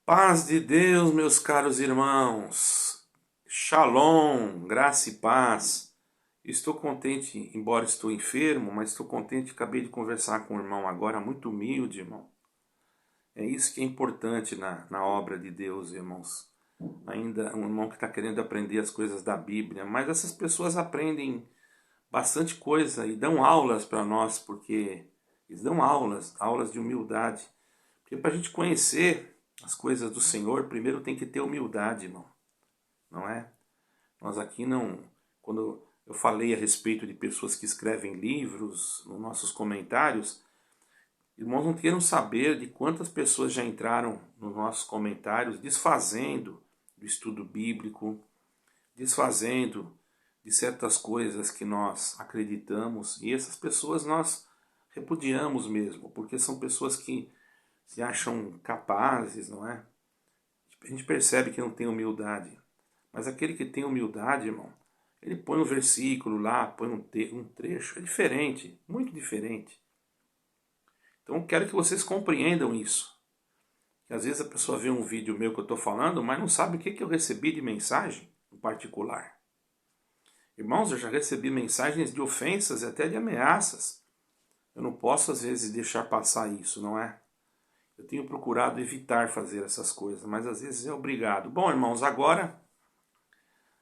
Paz de Deus, meus caros irmãos. Shalom, graça e paz. Estou contente, embora estou enfermo, mas estou contente. Acabei de conversar com um irmão agora, muito humilde, irmão. É isso que é importante na obra de Deus, irmãos. Ainda um irmão que está querendo aprender as coisas da Bíblia, mas essas pessoas aprendem bastante coisa e dão aulas para nós, porque eles dão aulas de humildade. Porque para a gente conhecer as coisas do Senhor, primeiro tem que ter humildade, irmão. Não é? Nós aqui não... Quando eu falei a respeito de pessoas que escrevem livros, nos nossos comentários, irmãos não queiram saber de quantas pessoas já entraram nos nossos comentários desfazendo do estudo bíblico, desfazendo de certas coisas que nós acreditamos, e essas pessoas nós repudiamos mesmo, porque são pessoas que se acham capazes, não é? A gente percebe que não tem humildade. Mas aquele que tem humildade, irmão, ele põe um versículo lá, põe um trecho, é diferente, muito diferente. Então eu quero que vocês compreendam isso. Que às vezes a pessoa vê um vídeo meu que eu estou falando, mas não sabe o que eu recebi de mensagem em particular. Irmãos, eu já recebi mensagens de ofensas e até de ameaças. Eu não posso às vezes deixar passar isso, não é? Eu tenho procurado evitar fazer essas coisas, mas às vezes é obrigado. Bom, irmãos, agora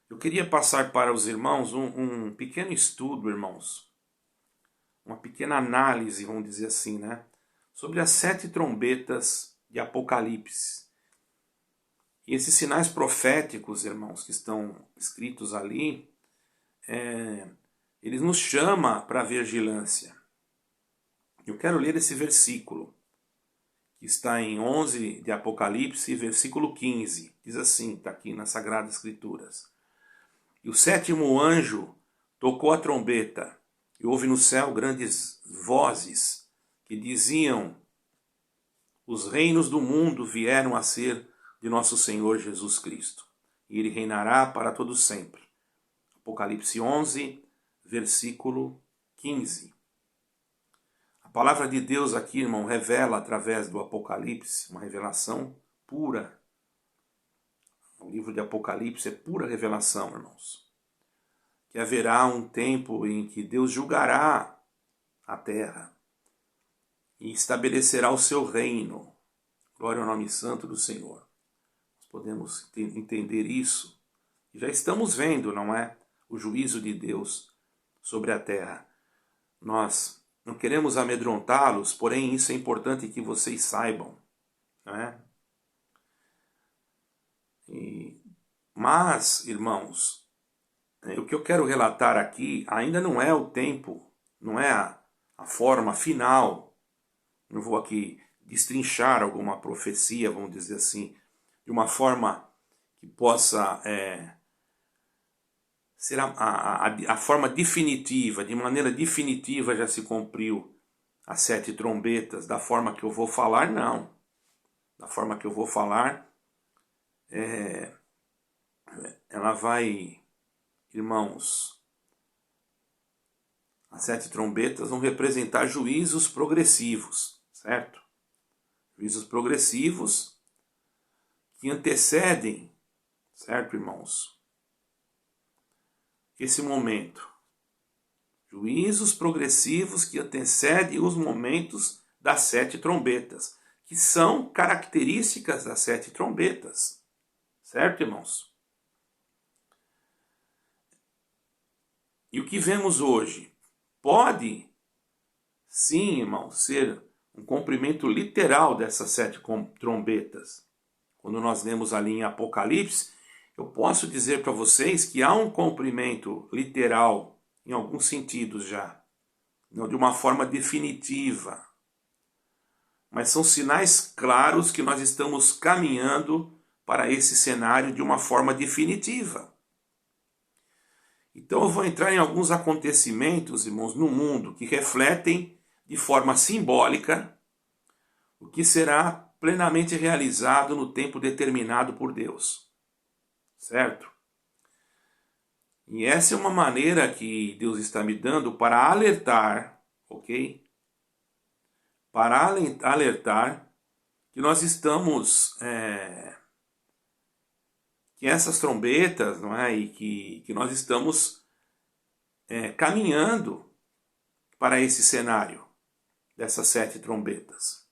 eu queria passar para os irmãos um pequeno estudo, irmãos. Uma pequena análise, vamos dizer assim, né? Sobre as 7 trombetas de Apocalipse. E esses sinais proféticos, irmãos, que estão escritos ali, eles nos chamam para a vigilância. Eu quero ler esse versículo, que está em 11 de Apocalipse, versículo 15. Diz assim, está aqui nas Sagradas Escrituras. E o 7º anjo tocou a trombeta, e houve no céu grandes vozes que diziam: os reinos do mundo vieram a ser de nosso Senhor Jesus Cristo, e ele reinará para todo sempre. Apocalipse 11, versículo 15. A palavra de Deus aqui, irmão, revela através do Apocalipse, uma revelação pura. O livro de Apocalipse é pura revelação, irmãos. Que haverá um tempo em que Deus julgará a terra e estabelecerá o seu reino. Glória ao nome santo do Senhor. Nós podemos entender isso. E já estamos vendo, não é? O juízo de Deus sobre a terra. Nós não queremos amedrontá-los, porém isso é importante que vocês saibam, não é? Mas, irmãos, o que eu quero relatar aqui ainda não é o tempo, não é a forma final. Não vou aqui destrinchar alguma profecia, vamos dizer assim, de uma forma que possa ser a forma definitiva, de maneira definitiva já se cumpriu as 7 trombetas, da forma que eu vou falar, não. Da forma que eu vou falar, ela vai, irmãos, as 7 trombetas vão representar juízos progressivos, certo? Juízos progressivos que antecedem, certo, irmãos? Esse momento. Juízos progressivos que antecedem os momentos das 7 trombetas, que são características das 7 trombetas. Certo, irmãos? E o que vemos hoje pode, sim, irmãos, ser um cumprimento literal dessas 7 trombetas. Quando nós lemos ali em Apocalipse, eu posso dizer para vocês que há um cumprimento literal em alguns sentidos já, não de uma forma definitiva. Mas são sinais claros que nós estamos caminhando para esse cenário de uma forma definitiva. Então eu vou entrar em alguns acontecimentos, irmãos, no mundo que refletem de forma simbólica o que será plenamente realizado no tempo determinado por Deus. Certo? E essa é uma maneira que Deus está me dando para alertar, ok? Para alertar que nós estamos, que essas trombetas, não é? E que nós estamos caminhando para esse cenário dessas 7 trombetas.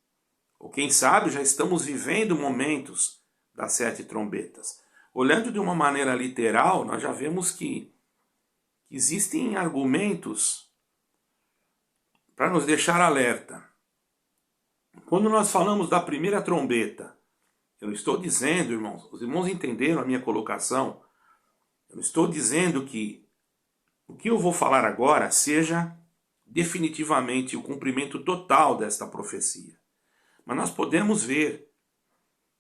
Ou quem sabe já estamos vivendo momentos das 7 trombetas. Olhando de uma maneira literal, nós já vemos que existem argumentos para nos deixar alerta. Quando nós falamos da primeira trombeta, eu não estou dizendo, irmãos, os irmãos entenderam a minha colocação, eu não estou dizendo que o que eu vou falar agora seja definitivamente o cumprimento total desta profecia. Mas nós podemos ver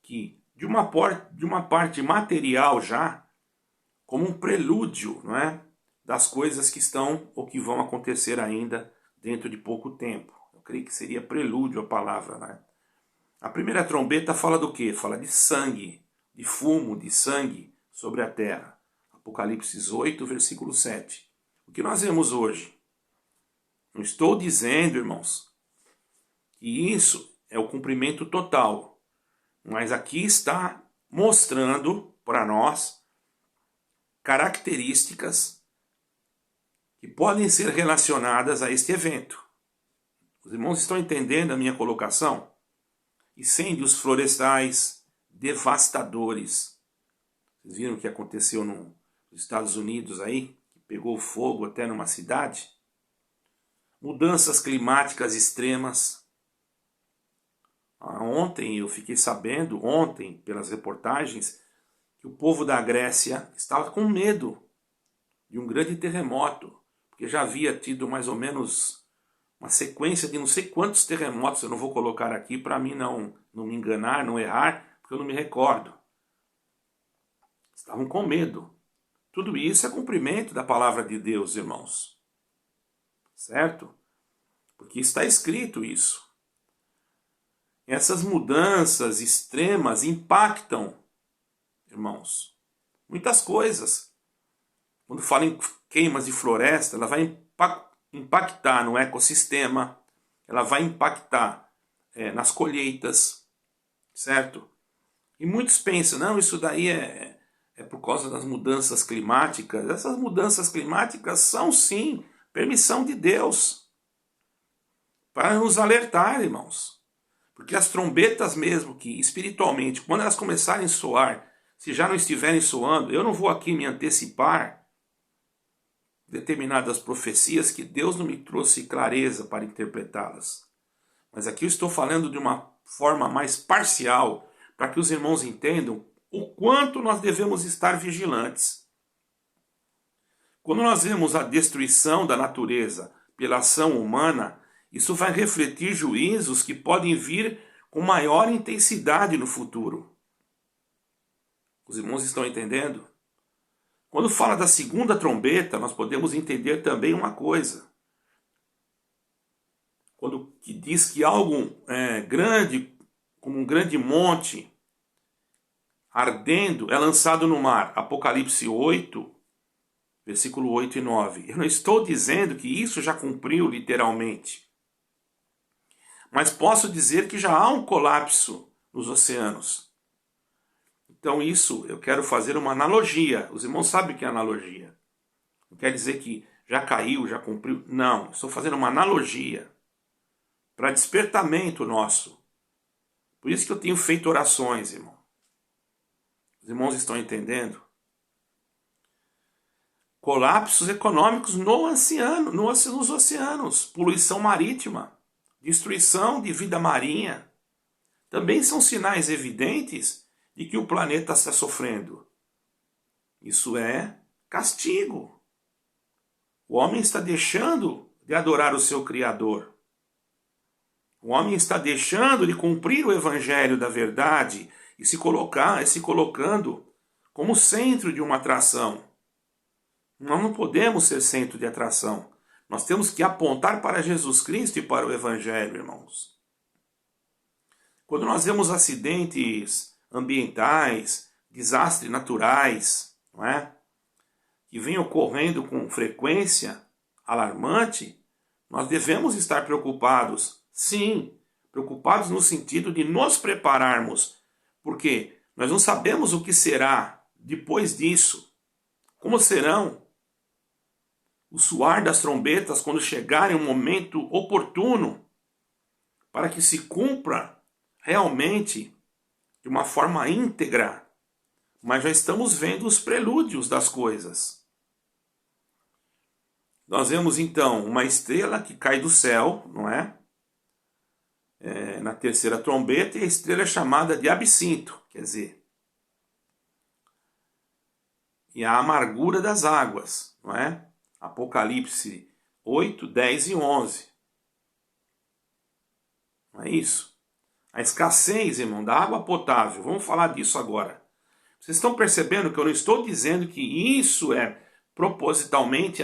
que de uma parte material já, como um prelúdio, não é, das coisas que estão ou que vão acontecer ainda dentro de pouco tempo. Eu creio que seria prelúdio a palavra, né? A primeira trombeta fala do quê? Fala de sangue, de fumo, de sangue sobre a terra. Apocalipse 8, versículo 7. O que nós vemos hoje? Não estou dizendo, irmãos, que isso é o cumprimento total. Mas aqui está mostrando para nós características que podem ser relacionadas a este evento. Os irmãos estão entendendo a minha colocação? Incêndios florestais devastadores. Vocês viram o que aconteceu nos Estados Unidos aí? Que pegou fogo até numa cidade? Mudanças climáticas extremas. Ontem eu fiquei sabendo, pelas reportagens, que o povo da Grécia estava com medo de um grande terremoto, porque já havia tido mais ou menos uma sequência de não sei quantos terremotos, eu não vou colocar aqui para mim não me enganar, não errar, porque eu não me recordo. Estavam com medo. Tudo isso é cumprimento da palavra de Deus, irmãos. Certo? Porque está escrito isso. Essas mudanças extremas impactam, irmãos, muitas coisas. Quando fala em queimas de floresta, ela vai impactar no ecossistema, ela vai impactar nas colheitas, certo? E muitos pensam, não, isso daí é por causa das mudanças climáticas. Essas mudanças climáticas são sim permissão de Deus para nos alertar, irmãos. Porque as trombetas mesmo, que espiritualmente, quando elas começarem a soar, se já não estiverem soando, eu não vou aqui me antecipar determinadas profecias que Deus não me trouxe clareza para interpretá-las. Mas aqui eu estou falando de uma forma mais parcial, para que os irmãos entendam o quanto nós devemos estar vigilantes. Quando nós vemos a destruição da natureza pela ação humana, isso vai refletir juízos que podem vir com maior intensidade no futuro. Os irmãos estão entendendo? Quando fala da segunda trombeta, nós podemos entender também uma coisa. Quando que diz que algo grande, como um grande monte, ardendo, é lançado no mar. Apocalipse 8, versículo 8 e 9. Eu não estou dizendo que isso já cumpriu literalmente. Mas posso dizer que já há um colapso nos oceanos. Então isso, eu quero fazer uma analogia. Os irmãos sabem o que é analogia. Não quer dizer que já caiu, já cumpriu. Não, estou fazendo uma analogia para despertamento nosso. Por isso que eu tenho feito orações, irmão. Os irmãos estão entendendo? Colapsos econômicos nos oceanos, poluição marítima, destruição de vida marinha, também são sinais evidentes de que o planeta está sofrendo. Isso é castigo. O homem está deixando de adorar o seu Criador. O homem está deixando de cumprir o evangelho da verdade e se colocando como centro de uma atração. Nós não podemos ser centro de atração. Nós temos que apontar para Jesus Cristo e para o evangelho, irmãos. Quando nós vemos acidentes ambientais, desastres naturais, não é? Que vêm ocorrendo com frequência alarmante, nós devemos estar preocupados, sim, Preocupados no sentido de nos prepararmos, porque nós não sabemos o que será depois disso. Como serão o soar das trombetas quando chegarem um momento oportuno para que se cumpra realmente de uma forma íntegra. Mas já estamos vendo os prelúdios das coisas. Nós vemos então uma estrela que cai do céu, não é? Na terceira trombeta, e a estrela é chamada de Absinto, quer dizer, e a amargura das águas, não é? Apocalipse 8, 10 e 11. Não é isso? A escassez, irmão, da água potável. Vamos falar disso agora. Vocês estão percebendo que eu não estou dizendo que isso é propositalmente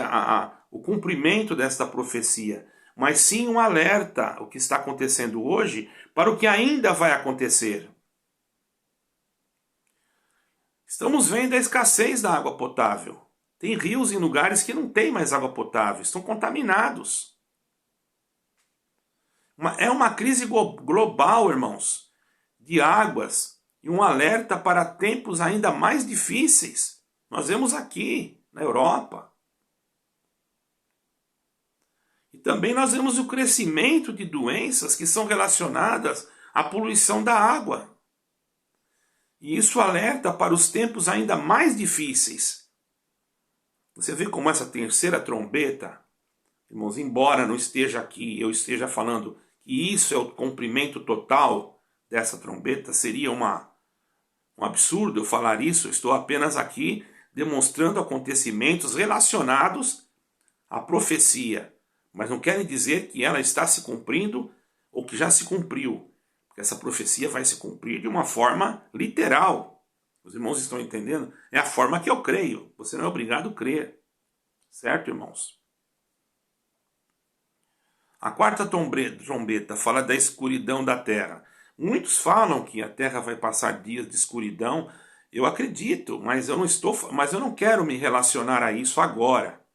o cumprimento desta profecia, mas sim um alerta, o que está acontecendo hoje, para o que ainda vai acontecer. Estamos vendo a escassez da água potável. Tem rios em lugares que não tem mais água potável, estão contaminados. É uma crise global, irmãos, de águas e um alerta para tempos ainda mais difíceis. Nós vemos aqui, na Europa. E também nós vemos o crescimento de doenças que são relacionadas à poluição da água. E isso alerta para os tempos ainda mais difíceis. Você vê como essa terceira trombeta, irmãos, embora não esteja aqui, eu esteja falando que isso é o cumprimento total dessa trombeta, seria um absurdo eu falar isso, eu estou apenas aqui demonstrando acontecimentos relacionados à profecia, mas não quer dizer que ela está se cumprindo ou que já se cumpriu, porque essa profecia vai se cumprir de uma forma literal. Os irmãos estão entendendo? É a forma que eu creio. Você não é obrigado a crer. Certo, irmãos? A quarta trombeta fala da escuridão da terra. Muitos falam que a terra vai passar dias de escuridão. Eu acredito, mas eu não quero me relacionar a isso agora.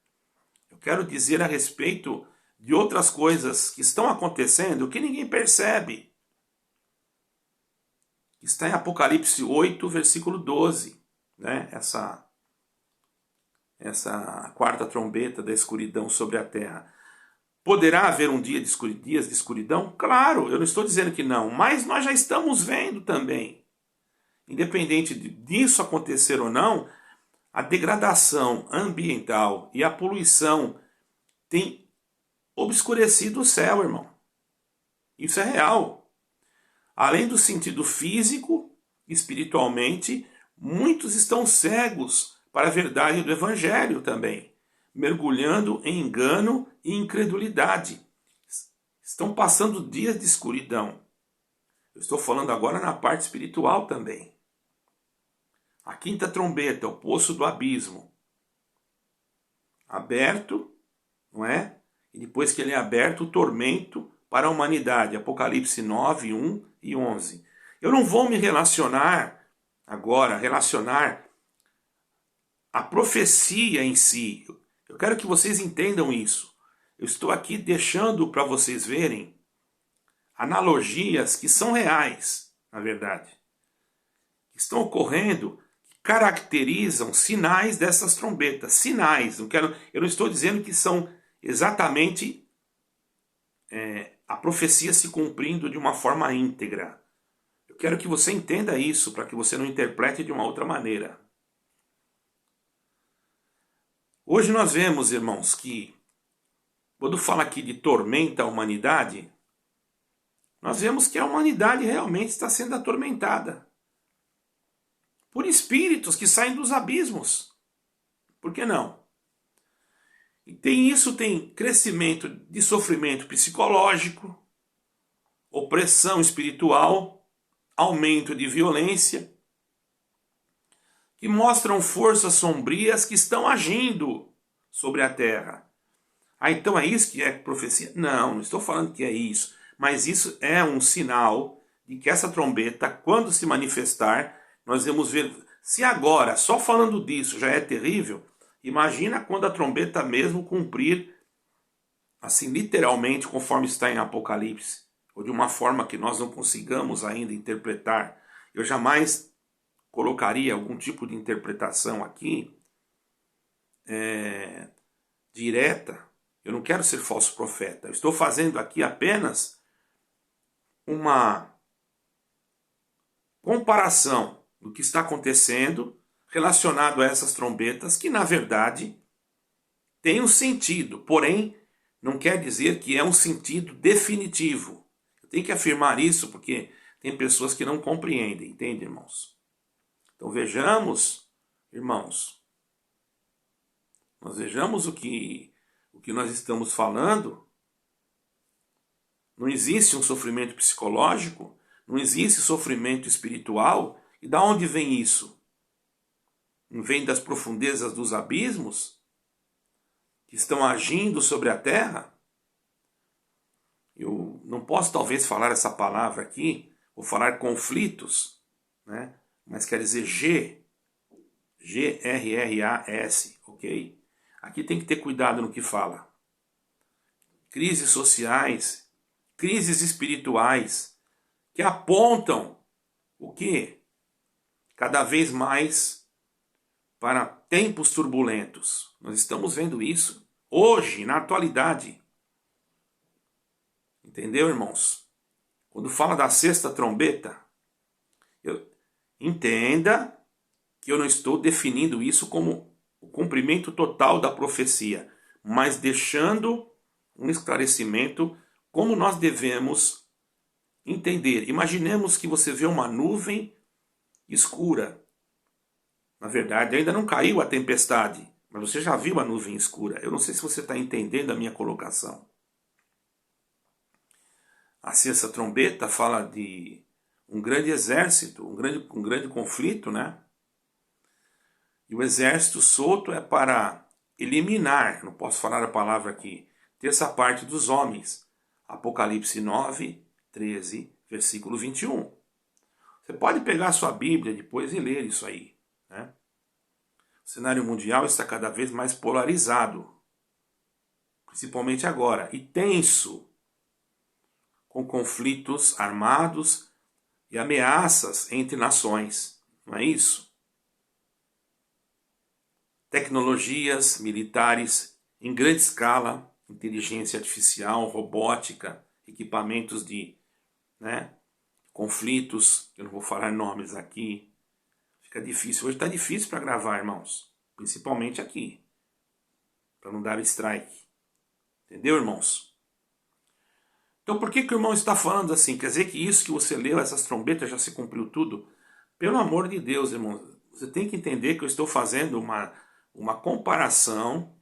Eu quero dizer a respeito de outras coisas que estão acontecendo que ninguém percebe. Está em Apocalipse 8, versículo 12, né? Essa quarta trombeta da escuridão sobre a terra. Poderá haver um dias de escuridão? Claro, eu não estou dizendo que não, mas nós já estamos vendo também. Independente disso acontecer ou não, a degradação ambiental e a poluição têm obscurecido o céu, irmão. Isso é real. Além do sentido físico, espiritualmente, muitos estão cegos para a verdade do Evangelho também, mergulhando em engano e incredulidade. Estão passando dias de escuridão. Eu estou falando agora na parte espiritual também. A quinta trombeta, o poço do abismo. Aberto, não é? E depois que ele é aberto, o tormento para a humanidade. Apocalipse 9, 1 e 11. Eu não vou me relacionar a profecia em si. Eu quero que vocês entendam isso. Eu estou aqui deixando para vocês verem analogias que são reais, na verdade. Que estão ocorrendo, que caracterizam sinais dessas trombetas. Sinais. Eu não estou dizendo que são exatamente a profecia se cumprindo de uma forma íntegra. Eu quero que você entenda isso, para que você não interprete de uma outra maneira. Hoje nós vemos, irmãos, que quando fala aqui de tormenta à humanidade, nós vemos que a humanidade realmente está sendo atormentada por espíritos que saem dos abismos. Por que não? E tem crescimento de sofrimento psicológico, opressão espiritual, aumento de violência, que mostram forças sombrias que estão agindo sobre a terra. Então é isso que é profecia? Não estou falando que é isso. Mas isso é um sinal de que essa trombeta, quando se manifestar, nós vamos ver. Se agora, só falando disso, já é terrível, imagina quando a trombeta mesmo cumprir, assim, literalmente, conforme está em Apocalipse. ou de uma forma que nós não consigamos ainda interpretar. Eu jamais colocaria algum tipo de interpretação aqui direta. Eu não quero ser falso profeta. Eu estou fazendo aqui apenas uma comparação do que está acontecendo relacionado a essas trombetas, que na verdade tem um sentido, porém não quer dizer que é um sentido definitivo. Eu tenho que afirmar isso porque tem pessoas que não compreendem, entende, irmãos? Então vejamos, irmãos, nós vejamos o que nós estamos falando. Não existe um sofrimento psicológico, não existe sofrimento espiritual. E da onde vem isso? Não vem das profundezas dos abismos que estão agindo sobre a terra? Eu não posso talvez falar essa palavra aqui, vou falar conflitos, né? Mas quer dizer G-R-R-A-S, ok? Aqui tem que ter cuidado no que fala. Crises sociais, crises espirituais, que apontam o quê? Cada vez mais para tempos turbulentos. Nós estamos vendo isso hoje, na atualidade. Entendeu, irmãos? Quando fala da sexta trombeta, entenda que eu não estou definindo isso como o cumprimento total da profecia, mas deixando um esclarecimento como nós devemos entender. Imaginemos que você vê uma nuvem escura. Na verdade, ainda não caiu a tempestade, mas você já viu a nuvem escura. Eu não sei se você está entendendo a minha colocação. A sexta trombeta fala de um grande exército, um grande conflito, né? E o exército solto é para eliminar, não posso falar a palavra aqui, terça parte dos homens. Apocalipse 9, 13, versículo 21. Você pode pegar a sua Bíblia depois e ler isso aí, né? O cenário mundial está cada vez mais polarizado, principalmente agora, e tenso, com conflitos armados e ameaças entre nações, não é isso? Tecnologias militares em grande escala, inteligência artificial, robótica, equipamentos de, conflitos, eu não vou falar nomes aqui, fica difícil. Hoje está difícil para gravar, irmãos, principalmente aqui, para não dar strike. Entendeu, irmãos? Então por que o irmão está falando assim? Quer dizer que isso que você leu, essas trombetas, já se cumpriu tudo? Pelo amor de Deus, irmãos, você tem que entender que eu estou fazendo uma comparação,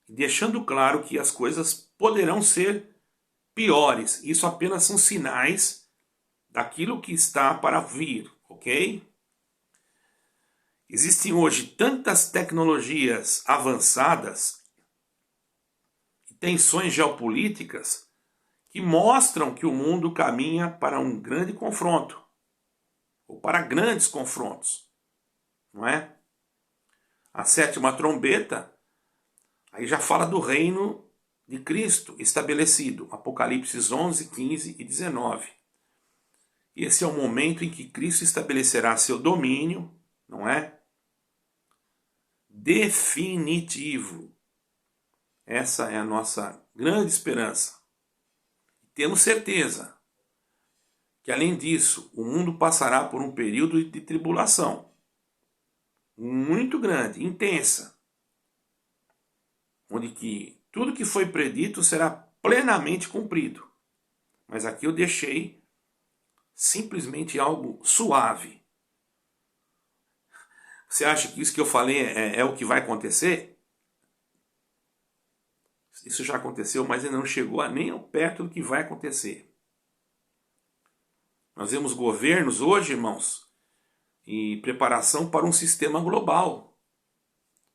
deixando claro que as coisas poderão ser piores. Isso apenas são sinais daquilo que está para vir, ok? Existem hoje tantas tecnologias avançadas e tensões geopolíticas que mostram que o mundo caminha para um grande confronto, ou para grandes confrontos, não é? A sétima trombeta, aí já fala do reino de Cristo estabelecido, Apocalipse 11, 15 e 19. Esse é o momento em que Cristo estabelecerá seu domínio, não é? Definitivo. Essa é a nossa grande esperança. Temos certeza que, além disso, o mundo passará por um período de tribulação muito grande, intensa, onde que tudo que foi predito será plenamente cumprido. Mas aqui eu deixei simplesmente algo suave. Você acha que isso que eu falei é o que vai acontecer? Isso já aconteceu, mas ainda não chegou nem perto do que vai acontecer. Nós vemos governos hoje, irmãos, em preparação para um sistema global.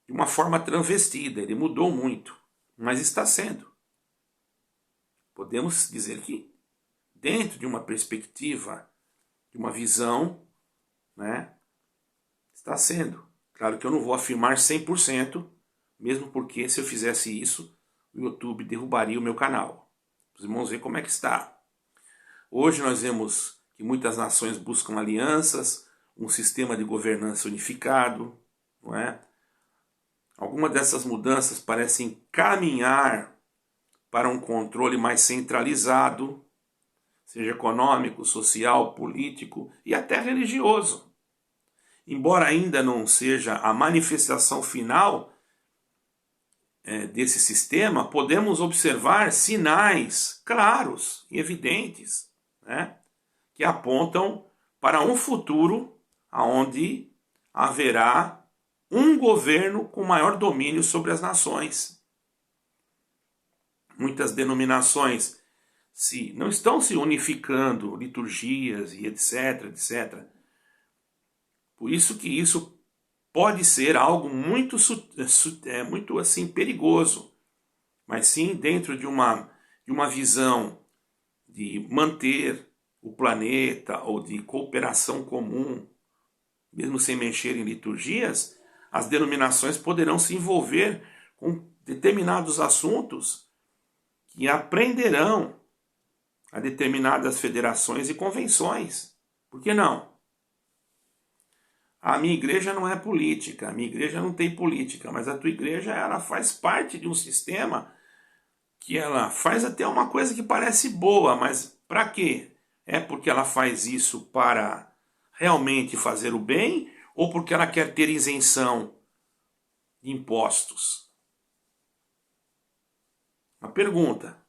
De uma forma travestida, ele mudou muito, mas está sendo. Podemos dizer que dentro de uma perspectiva, de uma visão, né, está sendo. Claro que eu não vou afirmar 100%, mesmo porque se eu fizesse isso, o YouTube derrubaria o meu canal. Os irmãos veem como é que está. Hoje nós vemos que muitas nações buscam alianças, um sistema de governança unificado, não é? Algumas dessas mudanças parecem caminhar para um controle mais centralizado, seja econômico, social, político e até religioso. Embora ainda não seja a manifestação final desse sistema, podemos observar sinais claros e evidentes, né, que apontam para um futuro onde haverá um governo com maior domínio sobre as nações. Muitas denominações não estão se unificando, liturgias e etc, etc. Por isso que isso pode ser algo muito assim perigoso, mas sim dentro de uma visão de manter o planeta ou de cooperação comum, mesmo sem mexer em liturgias, as denominações poderão se envolver com determinados assuntos que aprenderão a determinadas federações e convenções. Por que não? A minha igreja não é política, a minha igreja não tem política, mas a tua igreja ela faz parte de um sistema que ela faz até uma coisa que parece boa, mas para quê? É porque ela faz isso para realmente fazer o bem ou porque ela quer ter isenção de impostos? Uma pergunta.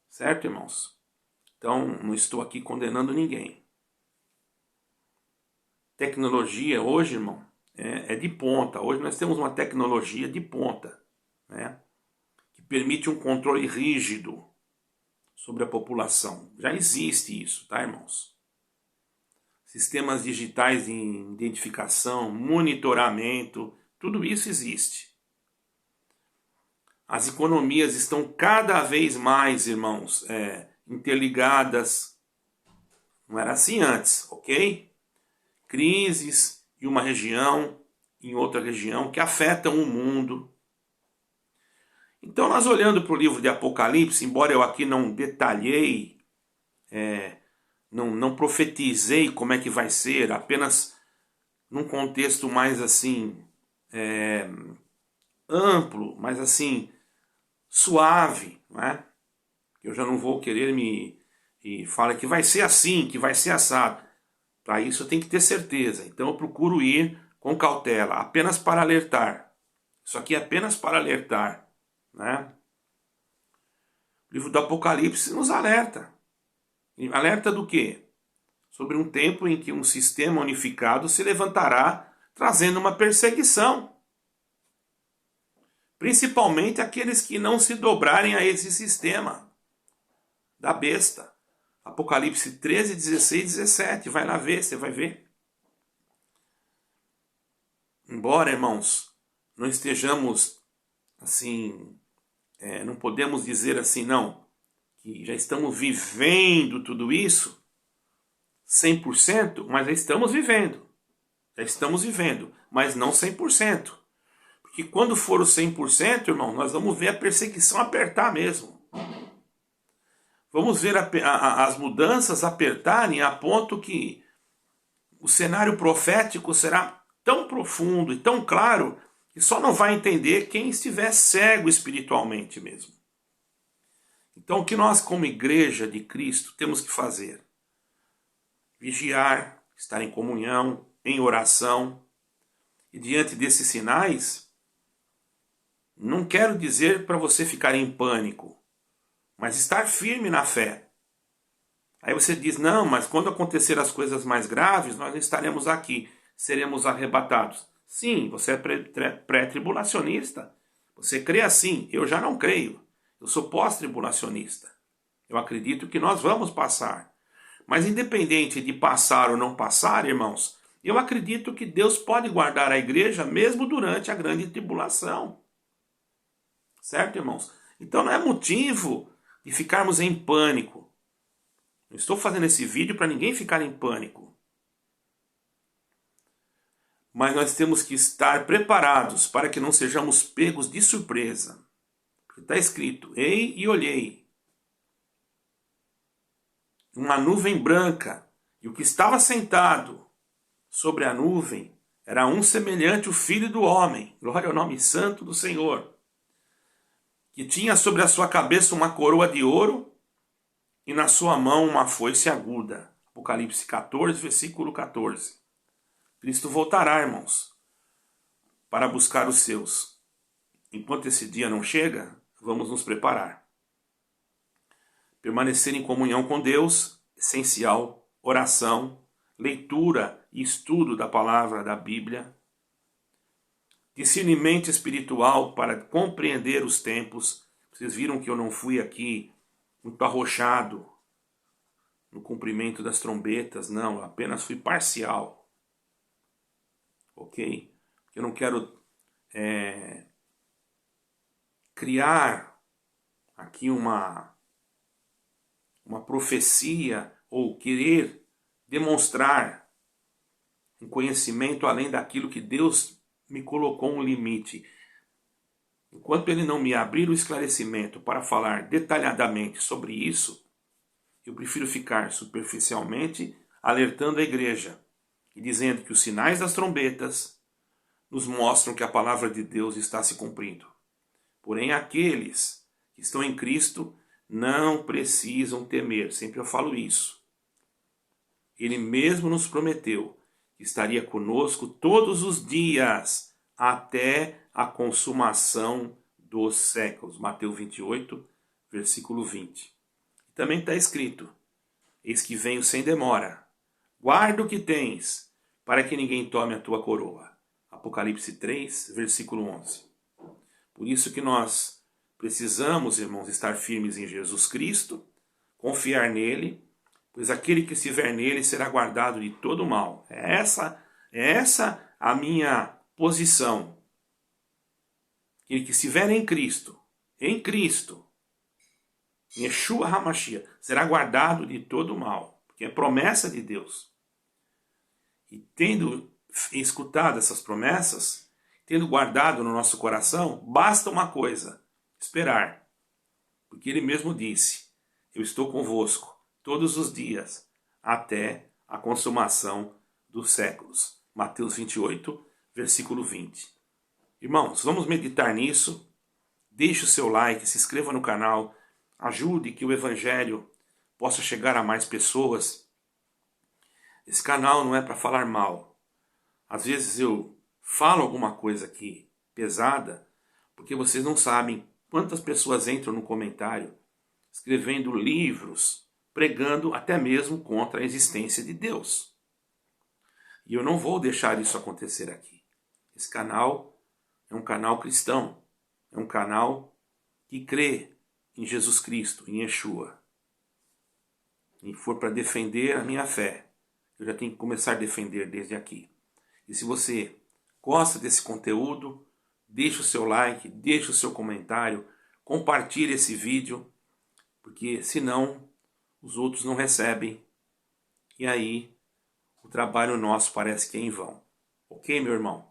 Certo, irmãos? Então, não estou aqui condenando ninguém. Tecnologia hoje, irmão, é de ponta. Hoje nós temos uma tecnologia de ponta, né, que permite um controle rígido sobre a população. Já existe isso, tá, irmãos? Sistemas digitais de identificação, monitoramento, tudo isso existe. As economias estão cada vez mais, irmãos, interligadas. Não era assim antes, ok? Crises em uma região, em outra região, que afetam o mundo. Então, nós olhando para o livro de Apocalipse, embora eu aqui não detalhei, não profetizei como é que vai ser, apenas num contexto mais assim, amplo, mais assim, suave, não é? Eu já não vou querer e fala que vai ser assim, que vai ser assado. Para isso eu tenho que ter certeza. Então eu procuro ir com cautela, apenas para alertar. Isso aqui é apenas para alertar, né? O livro do Apocalipse nos alerta. E alerta do quê? Sobre um tempo em que um sistema unificado se levantará, trazendo uma perseguição. Principalmente aqueles que não se dobrarem a esse sistema da besta. Apocalipse 13, 16, 17. Vai lá ver, você vai ver. Embora, irmãos, não estejamos assim, não podemos dizer assim, não, que já estamos vivendo tudo isso 100%, mas já estamos vivendo. Já estamos vivendo, mas não 100%. Porque quando for o 100%, irmão, nós vamos ver a perseguição apertar mesmo. Vamos ver as mudanças apertarem a ponto que o cenário profético será tão profundo e tão claro que só não vai entender quem estiver cego espiritualmente mesmo. Então, o que nós, como igreja de Cristo, temos que fazer? Vigiar, estar em comunhão, em oração. E diante desses sinais, não quero dizer para você ficar em pânico, mas estar firme na fé. Aí você diz, não, mas quando acontecer as coisas mais graves, nós não estaremos aqui, seremos arrebatados. Sim, você é pré-tribulacionista. Você crê assim, eu já não creio. Eu sou pós-tribulacionista. Eu acredito que nós vamos passar. Mas independente de passar ou não passar, irmãos, eu acredito que Deus pode guardar a igreja mesmo durante a grande tribulação. Certo, irmãos? Então não é motivo de ficarmos em pânico. Não estou fazendo esse vídeo para ninguém ficar em pânico. Mas nós temos que estar preparados para que não sejamos pegos de surpresa. Está escrito, ei e olhei. uma nuvem branca, e o que estava sentado sobre a nuvem era um semelhante ao Filho do Homem, glória ao nome santo do Senhor, que tinha sobre a sua cabeça uma coroa de ouro e na sua mão uma foice aguda. Apocalipse 14, versículo 14. Cristo voltará, irmãos, para buscar os seus. Enquanto esse dia não chega, vamos nos preparar. Permanecer em comunhão com Deus, essencial, oração, leitura e estudo da palavra da Bíblia, discernimento espiritual para compreender os tempos. Vocês viram que eu não fui aqui muito arrochado no cumprimento das trombetas, não, eu apenas fui parcial, ok? Eu não quero criar aqui uma profecia ou querer demonstrar um conhecimento além daquilo que Deus me colocou um limite. Enquanto Ele não me abrir o esclarecimento para falar detalhadamente sobre isso, eu prefiro ficar superficialmente alertando a igreja e dizendo que os sinais das trombetas nos mostram que a palavra de Deus está se cumprindo. Porém, aqueles que estão em Cristo não precisam temer. Sempre eu falo isso. Ele mesmo nos prometeu que estaria conosco todos os dias até a consumação dos séculos. Mateus 28, versículo 20. E também está escrito: eis que venho sem demora. Guarda o que tens, para que ninguém tome a tua coroa. Apocalipse 3, versículo 11. Por isso que nós precisamos, irmãos, estar firmes em Jesus Cristo, confiar nele, pois aquele que estiver nele será guardado de todo mal. É essa a minha posição. Aquele que estiver em Cristo, Yeshua HaMashiach, será guardado de todo mal, porque é promessa de Deus. E tendo escutado essas promessas, tendo guardado no nosso coração, basta uma coisa: esperar. Porque Ele mesmo disse: eu estou convosco todos os dias, até a consumação dos séculos. Mateus 28, versículo 20. Irmãos, vamos meditar nisso. Deixe o seu like, se inscreva no canal, ajude que o Evangelho possa chegar a mais pessoas. Esse canal não é para falar mal. Às vezes eu falo alguma coisa aqui pesada, porque vocês não sabem quantas pessoas entram no comentário escrevendo livros, pregando até mesmo contra a existência de Deus. E eu não vou deixar isso acontecer aqui. Esse canal é um canal cristão, é um canal que crê em Jesus Cristo, em Yeshua. E for para defender a minha fé, eu já tenho que começar a defender desde aqui. E se você gosta desse conteúdo, deixe o seu like, deixe o seu comentário, compartilhe esse vídeo, porque senão os outros não recebem. E aí o trabalho nosso parece que é em vão. Ok, meu irmão?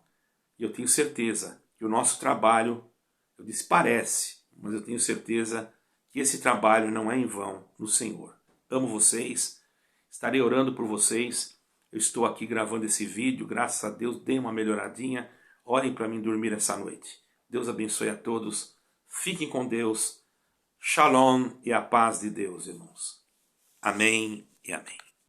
E eu tenho certeza que o nosso trabalho, eu disse parece, mas eu tenho certeza que esse trabalho não é em vão no Senhor. Amo vocês, estarei orando por vocês. Eu estou aqui gravando esse vídeo, graças a Deus, dei uma melhoradinha. Orem para mim dormir essa noite. Deus abençoe a todos. Fiquem com Deus. Shalom e a paz de Deus, irmãos. Amém e amém.